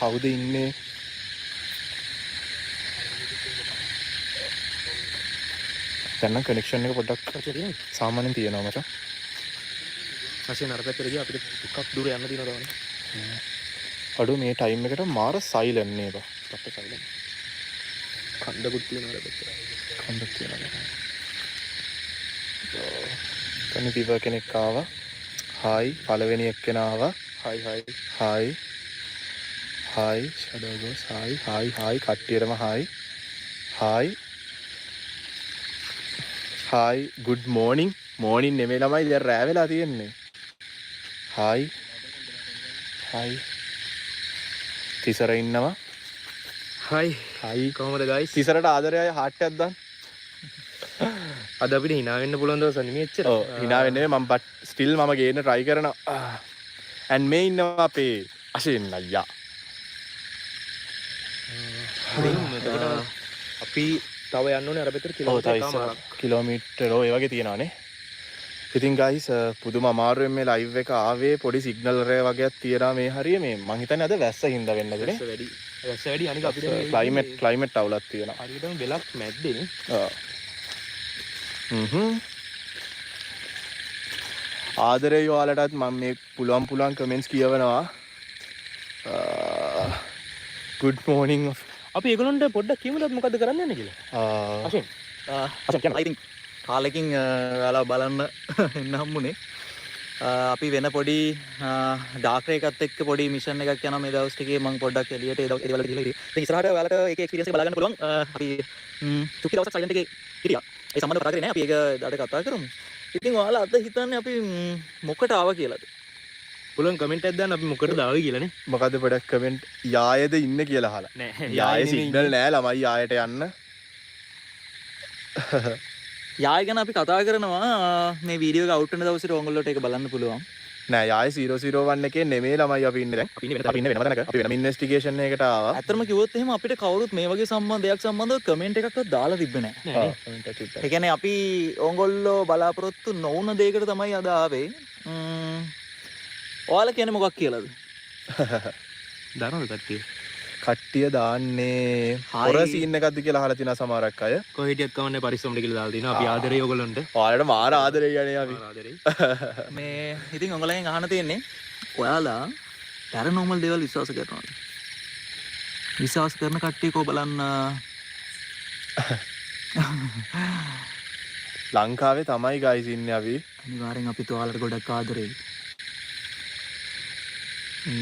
කවුද ඉන්නේ? දැන් නම් කනෙක්ෂන් එක පොඩ්ඩක් සාමාන්‍යයෙන් තියෙනවා මචං. වශයෙන් අර පැත්තට ගියා අපිට ටිකක් දුර යන්න තියෙනවා තමයි. අඩු මේ ටයිම් එකට මාර සයිලන්ට් නේද? අපිට සයිලන්ට්. කන්දකුත් තියෙනවා අර පැත්තට. කන්දක් තියෙනවා. කනිතිව කෙනෙක් ආවා. හායි පළවෙනි එක්කෙනා ආවා. Hi hi. Hi. Hi shadow ගෝස් හායි හායි හායි කට්ටියටම hi. Hi. Hi good morning. morning නෙමෙයි ළමයි දැන් රෑ වෙලා තියෙන්නේ. හායි. හායි. තිසර ඉන්නවා. හායි. හායි කොහමද guys? තිසරට ආදරයයි heart එකක් දාන්න. අද අපිට hina වෙන්න පුළුවන් දවස් නෙමෙයි එච්චර. ඔව් hina වෙන්නේ මම but still මම ගේන්න try කරනවා. and මේ ඉන්නවා අපේ අශින් අයියා. අපි තව යන්න ඕනේ අර පැත්තට කිලෝමීටර් ඔය වගේ තියෙනවානේ. ඉතින් guys පුදුම අමාරුවෙන් මේ live එක ආවේ පොඩි signal රේ වගේක් තියනවා මේ හරිය මේ මං හිතන්නේ අද වැස්ස හින්දා වෙන්නද නේ. වැස්ස වැඩි අනික අපිට climate අවුලක් තියෙනවා. හරියටම වෙලක් මැද්දේ. ඔව්. ආදරේ ඔයාලටත් මම මේ පුළුවන් කමෙන්ට්ස් කියවනවා. good morning අපි ඒගොල්ලන්ට පොඩ්ඩක් කියමුද මොකද්ද කරන්න යන්නේ කියලා. අශින් අශින් I think කාලෙකින් ඔයාලා බලන්න එන්න හම්බුනේ. අපි වෙන පොඩි ඩාර්ක් එකත් එක්ක පොඩි මිෂන් එකක් යනවා මේ දවස් ටිකේ මම පොඩ්ඩක් එළියට ඒ දවල් ගිහලා ඉතින් ඉස්සරහට ඔයාලට ඒකේ එක්ස්පීරියන්ස් එක බලා ගන්න පුළුවන්. අපි චුටි දවසක් සයිලන්ට් එකේ හිටියා. ඒ සම්බන්ධව කතා කරේ නෑ. අපි ඒක ඩාට කතා කරමු. ඉතින් ඔයාලා අද හිතන්නේ අපි මොකට ආවා කියලාද? පුළුවන් කමෙන්ට් එකක් දාන්න අපි මොකටද ආවේ කියලානේ. මොකද්ද පොඩක් කමෙන්ට් යායද ඉන්න කියලා අහලා. නෑ යායේ සිග්නල් නෑ ළමයි යායට යන්න. යාය ගැන අපි කතා කරනවා මේ වීඩියෝ එක අවුට් වෙන දවසේ ඕගොල්ලෝට ඒක බලන්න පුළුවන්. නෑ යායේ 001 එකේ නෙමෙයි ළමයි අපි ඉන්නේ දැන්. අපි ඉන්නේ වෙනම තැනක. අපි වෙනම ඉන්වෙස්ටිගේෂන් එකකට ආවා. ඇත්තටම කිව්වොත් එහෙම අපිට කවුරුත් මේ වගේ දෙයක් සම්බන්ධව කමෙන්ට් එකක්වත් දාලා තිබ්බේ නෑ. ඒ කියන්නේ අපි ඕගොල්ලෝ බලාපොරොත්තු නොවුන දෙයකට තමයි අද ආවේ. ඔයාලා කියන්නේ මොකක් කියලාද? දන්නවද කට්ටිය? කට්ටිය දාන්නේ හොර සීන් එකක්ද කියලා අහලා තිනා සමහරක් අය. කොහේ හිටියක් කවන්නේ පරිස්සමට කියලා දාලා තිනවා. අපි ආදරේ ඔයගොල්ලන්ට. ඔයාලට මාර ආදරේ යන්නේ අපි. ආදරේ. මේ ඉතින් ඔයගොල්ලෙන් අහන්න තියෙන්නේ ඔයාලා පැරනෝමල් දේවල් විශ්වාස කරනවද? විශ්වාස කරන කට්ටිය කෝ බලන්න. ලංකාවේ තමයි guys ඉන්නේ අපි. අනිවාර්යෙන් අපිත් ඔයාලට ගොඩක් ආදරෙයි.